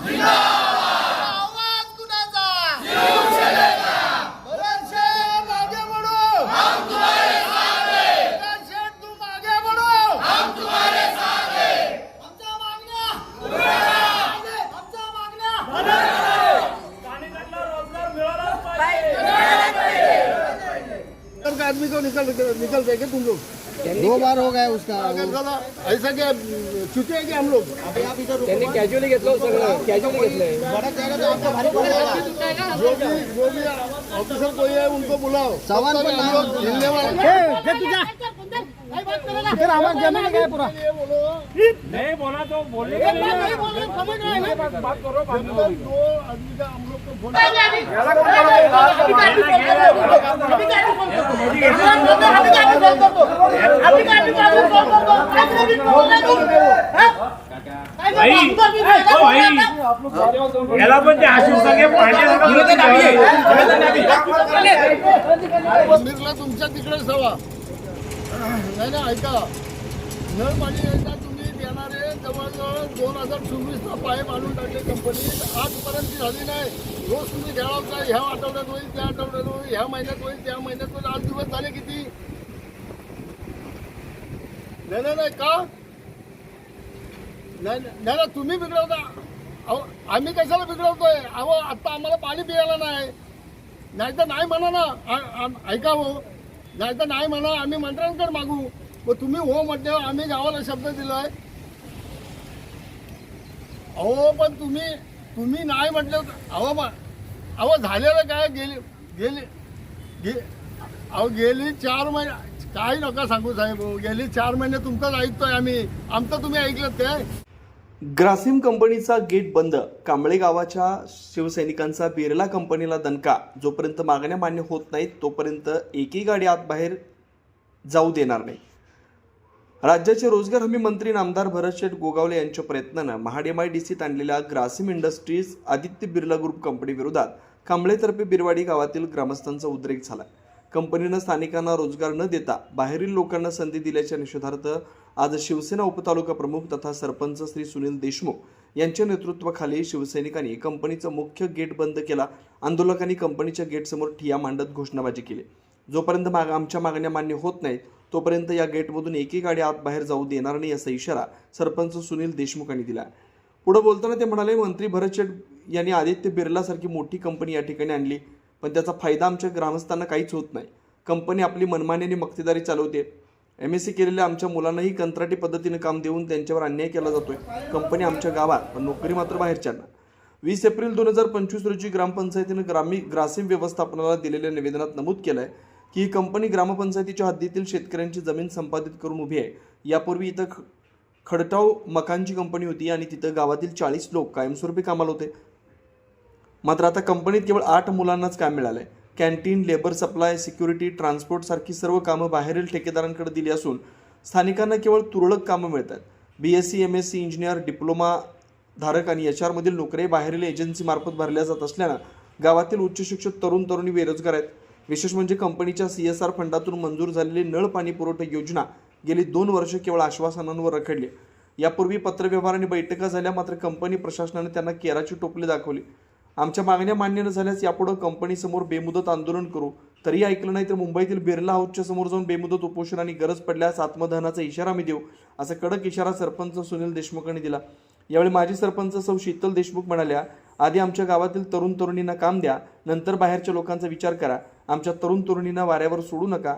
आवाज कुणाचा? भरत शेठ आगे बढ़ो, हम तुम्हारे साथ हैं। भरत शेठ तुम आगे बढ़ो, हम तुम्हारे साथ हैं। आमच्या मागण्या आमच्या मागण्या आदमी को निकल देंगे तुम लोग। 2 बार हो गया उसका। ऐसा क्या छुट्टी है कि हम लोग त्यांनी कॅज्युअली घेतलं सगळं, कॅज्युअली घेतलंय। बड़ा जाएगा तो आपको भारी पड़ेगा। जो भी ऑफिसर कोई है उनको बुलाओ। सवाल पर हम लोग हिलने वाले फिर आवाज जमीन गया पूरा। नहीं बोला तो बोलने का नहीं, बात करो, बात करो। 2 आदमी का हम लोग को फोन याला पण ते आश्वासने मंदिरला तुमच्या तिकडे सवा नाही ना। ऐका, नळ पाणी योजना तुम्ही देणारे जवळजवळ 2024ला पाईप आणून टाकले कंपनी, आजपर्यंत ती झाली नाही। रोज तुम्ही घ्यावता, ह्या आठवड्यात होईल, त्या आठवड्यात होईल, ह्या महिन्यात होईल, त्या महिन्यात होईल। 8 दिवस झाले किती? नाही का? नाही तुम्ही बिघडवता। अहो आम्ही कशाला बिघडवतोय? अहो आता आम्हाला पाणी प्यायला नाही, नाहीतर नाही म्हणा ना। ऐका हो, नाहीतर नाही म्हणा, आम्ही मंत्र्यांकडे मागू। मग तुम्ही हो म्हटले, आम्ही गावाला शब्द दिलाय। अहो पण तुम्ही नाही म्हटलं। अहो झालेलं काय? गेली 4 महिने काही नका सांगू साहेब। गेली 4 महिने तुमचंच ऐकतोय आम्ही, आमचं तुम्ही ऐकलं काय? ग्रासिम कंपनीचा गेट बंद, कांबळे गावाच्या शिवसैनिकांचा बिर्ला कंपनीला दणका। जोपर्यंत मागण्या मान्य होत नाहीत तोपर्यंत एकही गाडी आत बाहेर जाऊ देणार नाही। राज्याचे रोजगार हमी मंत्री नामदार भरतशेठ गोगावले यांच्या प्रयत्नानं महाड MIDCत आणलेल्या Grasim industries Aditya Birla group company विरोधात कांबळेतर्फे बिरवाडी गावातील ग्रामस्थांचा उद्रेक झाला। कंपनीनं स्थानिकांना रोजगार न देता बाहेरील लोकांना संधी दिल्याच्या निषेधार्थ आज शिवसेना उपतालुका प्रमुख तथा सरपंच श्री सुनील देशमुख यांच्या नेतृत्वाखाली शिवसैनिकांनी कंपनीचा मुख्य गेट बंद केला। आंदोलकांनी कंपनीच्या गेटसमोर ठिय्या मांडत घोषणाबाजी केली। जोपर्यंत आमच्या मागण्या मान्य होत नाहीत तोपर्यंत या गेटमधून एकही गाडी आत बाहेर जाऊ देणार नाही असा इशारा सरपंच सुनील देशमुख यांनी दिला। पुढे बोलताना ते म्हणाले, मंत्री भरतशेठ यांनी आदित्य बिर्ला सारखी मोठी कंपनी या ठिकाणी आणली, पण त्याचा फायदा आमच्या ग्रामस्थांना काहीच होत नाही। कंपनी आपली मनमानी मक्तेदारी चालवते। MSc केलेल्या आमच्या मुलांनाही कंत्राटी पद्धतीने काम देऊन त्यांच्यावर अन्याय केला जातोय। कंपनी आमच्या गावात, पण नोकरी मात्र बाहेरच्यांना। 20 एप्रिल 2025 रोजी ग्रामपंचायतीने ग्रासिम व्यवस्थापनाला दिलेल्या निवेदनात नमूद केलंय की ही कंपनी ग्रामपंचायतीच्या हद्दीतील शेतकऱ्यांची जमीन संपादित करून उभी आहे। यापूर्वी इथं खडटाव मकानची कंपनी होती आणि तिथं गावातील 40 लोक कायमस्वरूपी कामाला होते। मात्र आता कंपनीत केवळ 8 मुलांनाच काम मिळालंय। Canteen, labour supply, security, transport सारखी सर्व कामं बाहेरील ठेकेदारांकडे दिली असून स्थानिकांना केवळ तुरळक कामं मिळतात। BSc, MSc, इंजिनियर, डिप्लोमा धारक आणि HR मधील नोकरी बाहेरील एजन्सीमार्फत भरल्या जात असल्यानं गावातील उच्च शिक्षित तरुण तरुणी बेरोजगार आहेत। विशेष म्हणजे कंपनीच्या CSR फंडातून मंजूर झालेली नळ पाणी पुरवठा योजना गेली 2 वर्ष केवळ आश्वासनांवर रखडली। यापूर्वी पत्रव्यवहार आणि बैठका झाल्या, मात्र कंपनी प्रशासनाने त्यांना केराची टोपली दाखवली। आमच्या मागण्या मान्य न झाल्यास यापुढे कंपनीसमोर बेमुदत आंदोलन करू। तरी ऐकलं नाही तर मुंबईतील बिर्ला हाऊसच्या समोर जाऊन बेमुदत उपोषण आणि गरज पडल्यास आत्मदहनाचा इशारा आम्ही देऊ, असा कडक इशारा सरपंच सुनील देशमुख यांनी दिला। यावेळी माजी सरपंच सौ शीतल देशमुख म्हणाल्या, आधी आमच्या गावातील तरुण तरुणींना काम द्या, नंतर बाहेरच्या लोकांचा विचार करा। आमच्या तरुण तरुणींना वाऱ्यावर सोडू नका,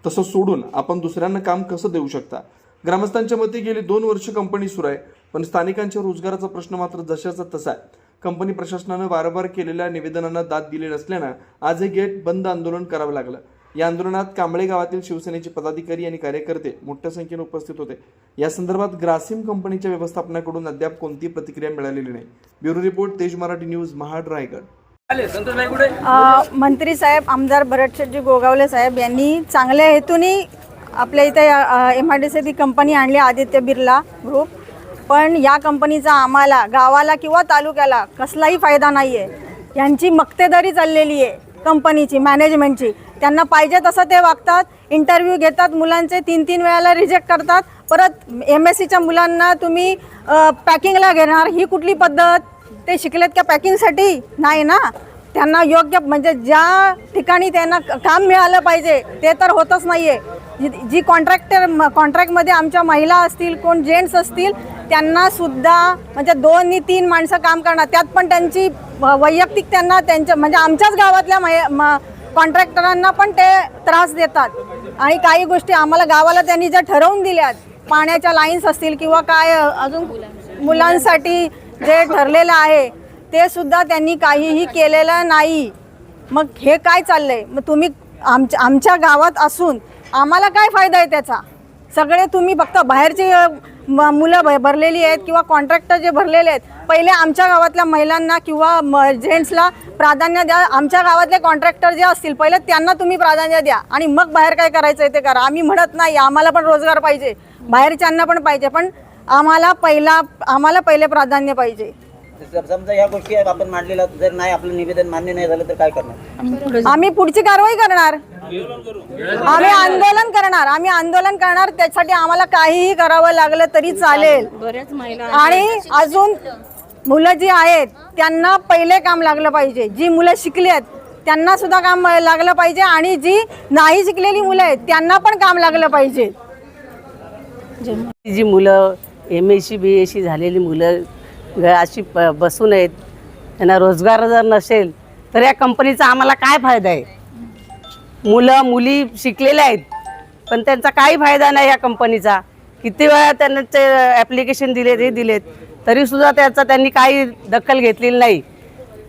तसं सोडून आपण दुसऱ्यांना काम कसं देऊ शकता? ग्रामस्थांच्या मते गेली 2 वर्ष कंपनी सुरू आहे, पण स्थानिकांच्या रोजगाराचा प्रश्न मात्र जशाचा तसा आहे। कंपनी प्रशासनानं वारंवार केलेल्या निवेदनांना दाद दिली नसल्यानं आज हे गेट बंद आंदोलन करावं लागलं। या आंदोलनात कांबळे गावातील शिवसेनेचे पदाधिकारी आणि कार्यकर्ते मोठ्या संख्येने उपस्थित होते। या संदर्भात ग्रासिम कंपनीच्या व्यवस्थापनाकडून अद्याप कोणती प्रतिक्रिया मिळालेली नाही। ब्युरो रिपोर्ट, तेज मराठी न्यूज, महाड, रायगड। मंत्री साहेब आमदार भरतशेठजी गोगावले साहेब यांनी चांगल्या हेतूने आपल्या इथे MIDC कंपनी आणली आदित्य बिर्ला ग्रुप, पण या कंपनीचा आम्हाला गावाला किंवा तालुक्याला कसलाही फायदा नाही आहे। यांची मक्तेदारी चाललेली आहे कंपनीची, मॅनेजमेंटची। त्यांना पाहिजे तसं ते वागतात. इंटरव्ह्यू घेतात मुलांचे, 3-3 वेळाला रिजेक्ट करतात. परत MSCच्या मुलांना तुम्ही पॅकिंगला घेणार, ही कुठली पद्धत? ते शिकलेत का पॅकिंगसाठी? नाही ना. त्यांना योग्य म्हणजे ज्या ठिकाणी त्यांना काम मिळालं पाहिजे ते तर होतच नाही आहे. जी कॉन्ट्रॅक्टमध्ये आमच्या महिला असतील, कोण जेंट्स असतील, त्यांना सुद्धा म्हणजे 2-3 माणसं काम करणार, त्यात पण त्यांची वैयक्तिक त्यांना त्यांच्या म्हणजे आमच्याच गावातल्या कॉन्ट्रॅक्टरांना पण ते त्रास देतात. आणि काही गोष्टी आम्हाला गावाला त्यांनी ज्या ठरवून दिल्यात, पाण्याच्या लाईन्स असतील किंवा काय अजून मुलांसाठी जे ठरलेलं आहे ते सुद्धा त्यांनी काहीही केलेलं नाही. मग हे काय चाललंय? मग तुम्ही आमच्या गावात असून आम्हाला काय फायदा आहे त्याचा? सगळे तुम्ही फक्त बाहेरची मुलं भरलेली आहेत किंवा कॉन्ट्रॅक्टर जे भरलेले आहेत, पहिले आमच्या गावातल्या महिलांना किंवा जेंट्सला प्राधान्य द्या. आमच्या गावातले कॉन्ट्रॅक्टर जे असतील पहिले त्यांना तुम्ही प्राधान्य द्या आणि मग बाहेर काय करायचं आहे ते करा. आम्ही म्हणत नाही, आम्हाला पण रोजगार पाहिजे, बाहेरच्यांना पण पाहिजे, पण आम्हाला पहिले प्राधान्य पाहिजे. समजा या गोष्टी आपण मांडलेल्या, जर नाही आपलं निवेदन मान्य नाही झालं तर काय करणार? आम्ही पुढची कारवाई करणार, आम्ही आंदोलन करणार. त्यासाठी आम्हाला काहीही करावं लागलं तरी चालेल. आणि अजून मुलं जी आहेत त्यांना पहिले काम लागलं पाहिजे. जी मुलं शिकली आहेत त्यांना सुद्धा काम लागलं पाहिजे आणि जी नाही शिकलेली मुलं आहेत त्यांना पण काम लागलं पाहिजे. जी मुलं MSc BSc झालेली मुलं अशी बसून आहेत, त्यांना रोजगार जर नसेल तर या कंपनीचा आम्हाला काय फायदा आहे? मुलं मुली शिकलेल्या आहेत पण त्यांचा काही फायदा नाही या कंपनीचा. किती वेळा त्यांना ते ॲप्लिकेशन दिलेत, हे दिलेत, तरीसुद्धा त्याचा त्यांनी काही दखल घेतलेली नाही.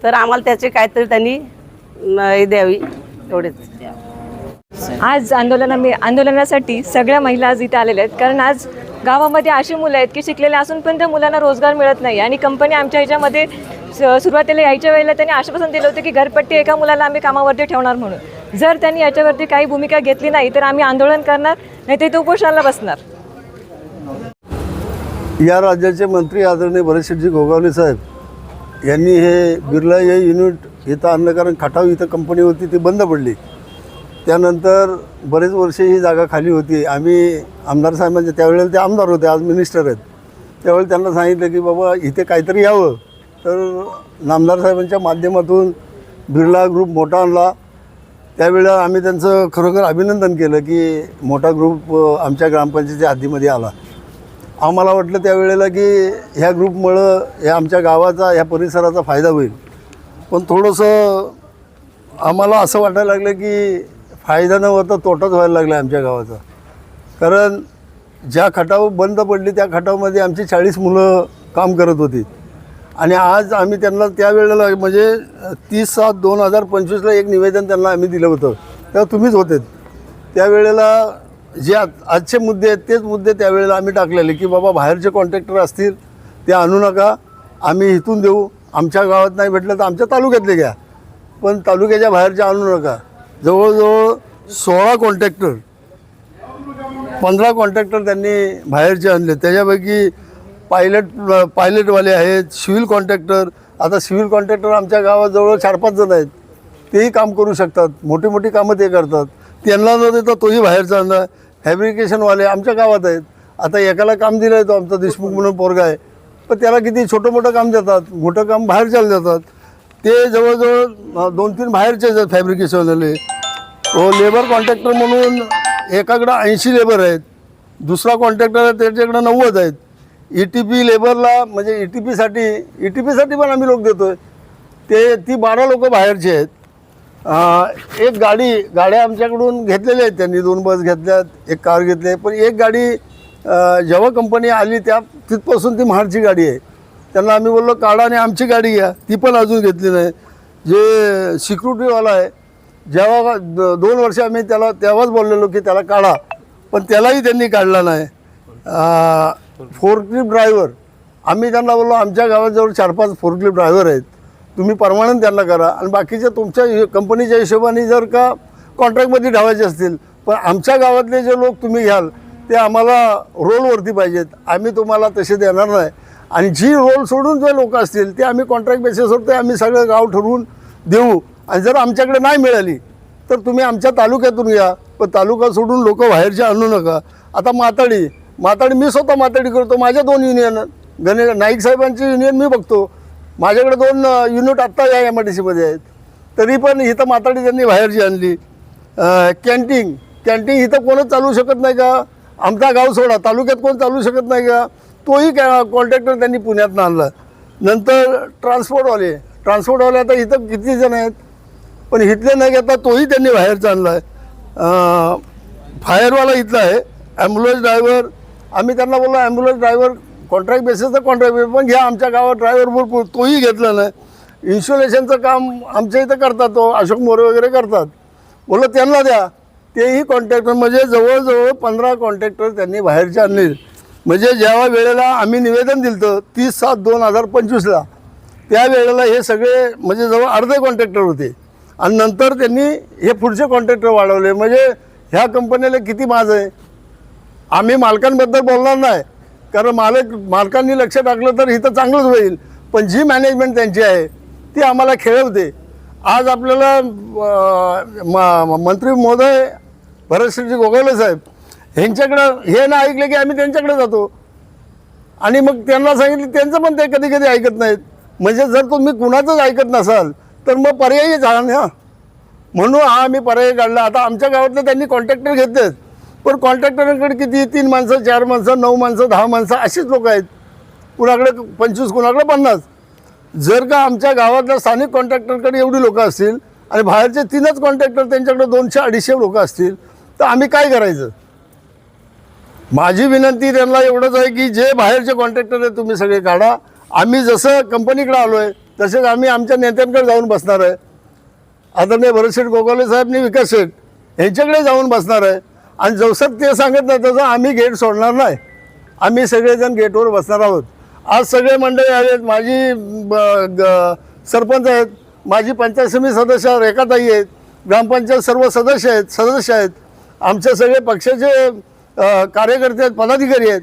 तर आम्हाला त्याचे काहीतरी त्यांनी हे द्यावी, एवढेच. आज आंदोलनासाठी सगळ्या महिला आज इथे आलेल्या आहेत. कारण आज गावामध्ये अशी मुलं आहेत की शिकलेले असून पण त्या मुलांना रोजगार मिळत नाही. आणि कंपनी आमच्या ह्याच्यामध्ये सुरुवातीला यायच्या वेळेला त्यांनी आश्वासन दिलं होतं की घरपट्टी एका मुलाला आम्ही कामावरती ठेवणार म्हणून. जर त्यांनी याच्यावरती काही भूमिका घेतली नाही तर आम्ही आंदोलन करणार, नाही तर इथे उपोषणाला बसणार. या राज्याचे मंत्री आदरणीय भरतशेठजी गोगावले साहेब यांनी हे बिर्ला ए युनिट इथं आणलं, कारण खटाव इथं कंपनी होती ती बंद पडली. त्यानंतर बरेच वर्षे ही जागा खाली होती. आम्ही आमदार साहेबांचे, त्यावेळेला ते आमदार होते, आज मिनिस्टर आहेत, त्यावेळी त्यांना सांगितलं की बाबा इथे काहीतरी यावं. तर नामदार साहेबांच्या माध्यमातून बिर्ला ग्रुप मोठा आणला. त्यावेळेला आम्ही त्यांचं खरोखर अभिनंदन केलं की मोठा ग्रुप आमच्या ग्रामपंचायतीच्या हद्दीमध्ये आला. आम्हाला वाटलं त्यावेळेला की ह्या ग्रुपमुळं ह्या आमच्या गावाचा, ह्या परिसराचा फायदा होईल. पण थोडंसं आम्हाला असं वाटायला लागलं की फायदा न होता तोटाच व्हायला लागला आमच्या गावाचा. कारण ज्या खटाव बंद पडली त्या खटावमध्ये आमची 40 मुलं काम करत होती. आणि आज आम्ही त्यांना त्यावेळेला म्हणजे 30/7/2025ला एक निवेदन त्यांना आम्ही दिलं होतं, तेव्हा तुम्हीच होते. त्यावेळेला जे आजचे मुद्दे आहेत तेच मुद्दे त्यावेळेला आम्ही टाकलेले की बाबा बाहेरचे कॉन्ट्रॅक्टर असतील ते आणू नका, आम्ही इथून देऊ. आमच्या गावात नाही भेटलं तर आमच्या तालुक्यातले घ्या, पण तालुक्याच्या बाहेरचे आणू नका. जवळजवळ 16 कॉन्ट्रॅक्टर, 15 कॉन्ट्रॅक्टर त्यांनी बाहेरचे आणले. त्याच्यापैकी पायलटवाले आहेत, सिव्हिल कॉन्ट्रॅक्टर. आता सिव्हिल कॉन्ट्रॅक्टर आमच्या गावात जवळ 4-5 जण आहेत, तेही काम करू शकतात, मोठी मोठी कामं ते करतात. त्यांना न देता तोही बाहेरचा आणला. फॅब्रिकेशनवाले आमच्या गावात आहेत. आता एकाला काम दिलं आहे, तो आमचा देशमुख म्हणून पोरगा आहे, पण त्याला किती छोटं मोठं काम देतात, मोठं काम बाहेरच्याला देतात. ते जवळजवळ 2-3 बाहेरचे आहेत फॅब्रिकेशनवाले. लेबर कॉन्ट्रॅक्टर म्हणून एकाकडं 80 लेबर आहेत, दुसरा कॉन्ट्रॅक्टर आहे त्याच्याकडं 90 आहेत. ETP लेबरला म्हणजे ETPसाठी पण आम्ही लोक देतो आहे. ती 12 लोक बाहेरचे आहेत. एक गाड्या आमच्याकडून घेतलेल्या आहेत त्यांनी, 2 बस घेतल्यात, एक कार घेतली आहे. पण एक गाडी जेव्हा कंपनी आली तिथपासून ती महाडची गाडी आहे. त्यांना आम्ही बोललो काढा आणि आमची गाडी घ्या, ती पण अजून घेतली नाही. जे सिक्युरिटीवाला आहे, जेव्हा 2 वर्ष आम्ही त्याला तेव्हाच बोललेलो की त्याला काढा, पण त्यालाही त्यांनी काढला नाही. फोर्कलिफ्ट ड्रायव्हर आम्ही त्यांना बोललो आमच्या गावात जवळ 4-5 फोर्कलिफ्ट ड्रायव्हर आहेत, तुम्ही परमनंट त्यांना करा आणि बाकीचे तुमच्या कंपनीच्या हिशोबाने जर का कॉन्ट्रॅक्टमध्ये ठेवायचे असतील, पण आमच्या गावातले जे लोक तुम्ही घ्याल ते आम्हाला रोलवरती पाहिजेत, आम्ही तुम्हाला तसे देणार नाही. आणि जी रोल सोडून जे लोक असतील ते आम्ही कॉन्ट्रॅक्ट बेसिसवर ते आम्ही सगळं गाव ठरवून देऊ. आणि जर आमच्याकडे नाही मिळाली तर तुम्ही आमच्या तालुक्यातून घ्या, पण तालुका सोडून लोक बाहेरचे आणू नका. आता माताडी मी स्वतः माताडी करतो, माझ्या 2 युनियन नाईक साहेबांची युनियन मी बघतो, माझ्याकडे 2 युनिट आत्ता या MIDCमध्ये आहेत, तरी पण इथं माताडी त्यांनी बाहेरची आणली. कॅन्टीन इथं कोणच चालू शकत नाही का? आमचा गाव सोडा, तालुक्यात कोण चालू शकत नाही का? तोही कॉन्ट्रॅक्टर त्यांनी पुण्यातनं आणला. नंतर ट्रान्सपोर्टवाले आता इथं किती जण आहेत, पण इथले नाही घेता तोही त्यांनी बाहेरचा आणला आहे. फायरवाला इथला आहे, ॲम्ब्युलन्स ड्रायव्हर, आम्ही त्यांना बोललो ॲम्ब्युलन्स ड्रायव्हर कॉन्ट्रॅक्ट बेसिस तर कॉन्ट्रॅक्ट बेसिस पण घ्या, आमच्या गावात ड्रायव्हर भरपूर, तोही घेतला नाही. इन्शुलेशनचं काम आमच्या इथं करतात, तो अशोक मोरे वगैरे करतात, बोललो त्यांना द्या, तेही कॉन्ट्रॅक्टर. म्हणजे जवळजवळ 15 कॉन्ट्रॅक्टर त्यांनी बाहेरचे आणले. म्हणजे ज्या वेळेला आम्ही निवेदन दिलं 30/7/2025ला, त्या वेळेला हे सगळे म्हणजे जवळ अर्धे कॉन्ट्रॅक्टर होते, आणि नंतर त्यांनी हे पुढचे कॉन्ट्रॅक्टर वाढवले. म्हणजे ह्या कंपनीला किती माज आहे. आम्ही मालकांबद्दल बोलणार नाही, कारण मालकांनी लक्ष टाकलं तर इथं चांगलंच होईल, पण जी मॅनेजमेंट त्यांची आहे ती आम्हाला खेळवते. आज आपल्याला मंत्री महोदय भरतसिंहजी गोगावले साहेब ह्यांच्याकडं हे ना ऐकले की आम्ही त्यांच्याकडे जातो, आणि मग त्यांना सांगितलं, त्यांचं पण ते कधी कधी ऐकत नाहीत. म्हणजे जर तुम्ही कुणाचंच ऐकत नसाल तर मग पर्यायच आहे ना, म्हणून हा आम्ही पर्याय काढला. आता आमच्या गावातले त्यांनी कॉन्ट्रॅक्टर घेतलेत, पण कॉन्ट्रॅक्टरांकडे किती 3 माणसं, 4 माणसं, 9 माणसं, 10 माणसं अशीच लोक आहेत, कुणाकडे 25, कुणाकडे 50. जर का आमच्या गावातल्या स्थानिक कॉन्ट्रॅक्टरकडे एवढी लोकं असतील आणि बाहेरचे 3च कॉन्ट्रॅक्टर त्यांच्याकडे 200-250 लोकं असतील, तर आम्ही काय करायचं? माझी विनंती त्यांना एवढंच आहे की जे बाहेरचे कॉन्ट्रॅक्टर आहेत तुम्ही सगळे काढा. आम्ही जसं कंपनीकडे आलो आहे तसेच आम्ही आमच्या नेत्यांकडे जाऊन बसणार आहे. आदरणीय भरतशेठ गोगावले साहेबनी विकास शेठ यांच्याकडे जाऊन बसणार आहे, आणि जसं ते सांगत नाही तसं आम्ही गेट सोडणार नाही. आम्ही सगळेजण गेटवर बसणार आहोत. आज सगळे मंडळी आहेत, माझी सरपंच आहेत, माझी पंचायत समिती सदस्य रेखाताई आहेत, ग्रामपंचायत सर्व सदस्य आहेत, आमचे सगळे पक्षाचे कार्यकर्ते आहेत, पदाधिकारी आहेत.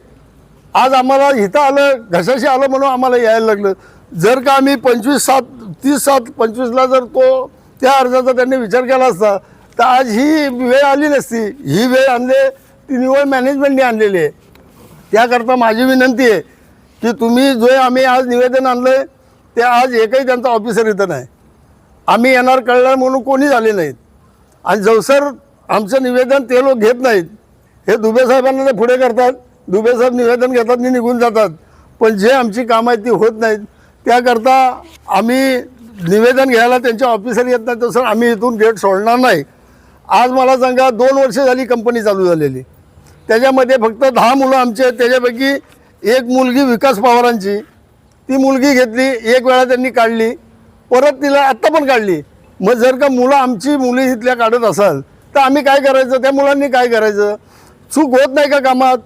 आज आम्हाला इथं आलं, घशाशी आलं म्हणून आम्हाला यायला लागलं. जर का आम्ही 30/7/25ला जर त्या अर्जाचा त्यांनी विचार केला असता तर आज ही वेळ आली नसती. ही वेळ आणले ती निवड मॅनेजमेंटने आणलेली आहे. त्याकरता माझी विनंती आहे की तुम्ही जो आम्ही आज निवेदन आणलं आहे ते आज एकही त्यांचा ऑफिसर इथं नाही. आम्ही येणार कळलं म्हणून कोणी झाले नाहीत, आणि जवसर आमचं निवेदन ते लोक घेत नाहीत. हे दुबे साहेबांना ते पुढे करतात, दुबे साहेब निवेदन घेतात आणि निघून जातात, पण जे आमची कामं आहेत ती होत नाहीत. त्याकरता आम्ही निवेदन घ्यायला त्यांचे ऑफिसर येत नाही तसं आम्ही इथून गेट सोडणार नाही. आज मला सांगा 2 वर्ष झाली कंपनी चालू झालेली, त्याच्यामध्ये फक्त 10 मुलं आमची आहेत. त्याच्यापैकी एक मुलगी विकास पवारांची, ती मुलगी घेतली, एक वेळा त्यांनी काढली, परत तिला आत्ता पण काढली. मग जर का आमची मुली इथल्या काढत असाल तर आम्ही काय करायचं? त्या मुलांनी काय करायचं? चूक होत नाही का कामात?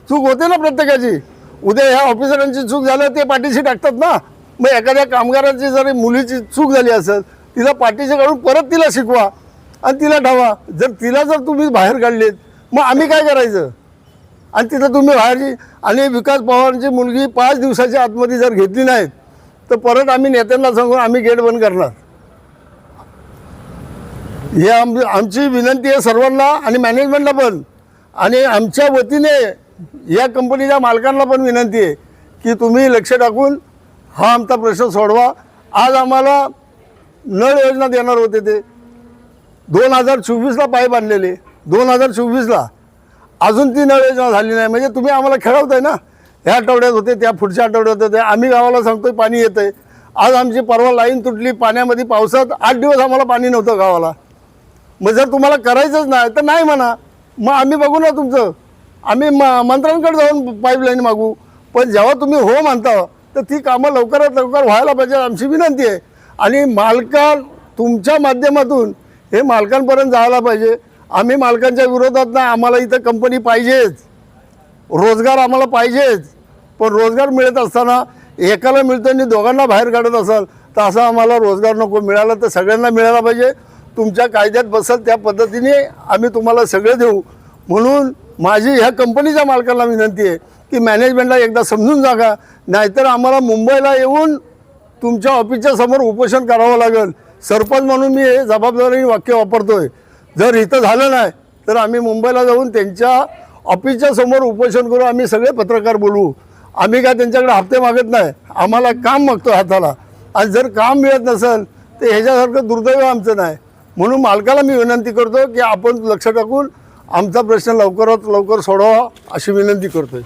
चूक होते ना प्रत्येकाची. उद्या ह्या ऑफिसरांची चूक झालं ते पाठीशी टाकतात ना. मग एखाद्या कामगाराची जरी मुलीची चूक झाली असेल तिला पाठीशी काढून परत तिला शिकवा आणि तिला ठेवा. जर तुम्ही बाहेर काढलीत मग आम्ही काय करायचं? आणि तिथं तुम्ही बाहेरची आणि विकास पवारांची मुलगी 5 दिवसाच्या आतमध्ये जर घेतली नाहीत तर परत आम्ही नेत्यांना सांगून आम्ही गेट बंद करणार. हे आमची विनंती आहे सर्वांना आणि मॅनेजमेंटला पण, आणि आमच्या वतीने या कंपनीच्या मालकांना पण विनंती आहे की तुम्ही लक्ष टाकून हा आमचा प्रश्न सोडवा. आज आम्हाला नळ योजना देणार होते ते 2024ला पाईप आणलेले, 2024ला अजून ती नळ योजना झाली नाही. म्हणजे तुम्ही आम्हाला खेळवताय ना. ह्या आठवड्यात होते, त्या पुढच्या आठवड्यात होते, आम्ही गावाला सांगतोय पाणी येतं आहे. आज आमची परवा लाईन तुटली पाण्यामध्ये, पावसात 8 दिवस आम्हाला पाणी नव्हतं गावाला. मग जर तुम्हाला करायचंच नाही तर नाही म्हणा, मग आम्ही बघू ना तुमचं, आम्ही मंत्र्यांकडे जाऊन पाईपलाईन मागू. पण जेव्हा तुम्ही हो म्हणता तर ती कामं लवकरात लवकर व्हायला पाहिजे, आमची विनंती आहे. आणि तुमच्या माध्यमातून हे मालकांपर्यंत जायला पाहिजे. आम्ही मालकांच्या विरोधात नाही, आम्हाला इथं कंपनी पाहिजेच, रोजगार आम्हाला पाहिजेच. पण रोजगार मिळत असताना एकाला मिळतो आणि दोघांना बाहेर काढत असाल तर असा आम्हाला रोजगार नको. मिळाला तर सगळ्यांना मिळाला पाहिजे. तुमच्या कायद्यात बसेल त्या पद्धतीने आम्ही तुम्हाला सगळे देऊ. म्हणून माझी ह्या कंपनीच्या मालकांना विनंती आहे की मॅनेजमेंटला एकदा समजून जागा, नाहीतर आम्हाला मुंबईला येऊन तुमच्या ऑफिसच्या समोर उपोषण करावं लागेल. सरपंच म्हणून मी हे जबाबदारीने वाक्य वापरतोय. जर इथं झालं नाही तर आम्ही मुंबईला जाऊन त्यांच्या ऑफिसच्या समोर उपोषण करू. आम्ही सगळे पत्रकार बोलवू. आम्ही काय त्यांच्याकडे हप्ते मागत नाही, आम्हाला काम मागतो हाताला. आणि जर काम मिळत नसेल तर ह्याच्यासारखं दुर्दैव आमचं नाही. म्हणून मालकाला मी विनंती करतो की आपण लक्ष टाकून आमचा प्रश्न लवकरात लवकर सोडवा अशी विनंती करतोय.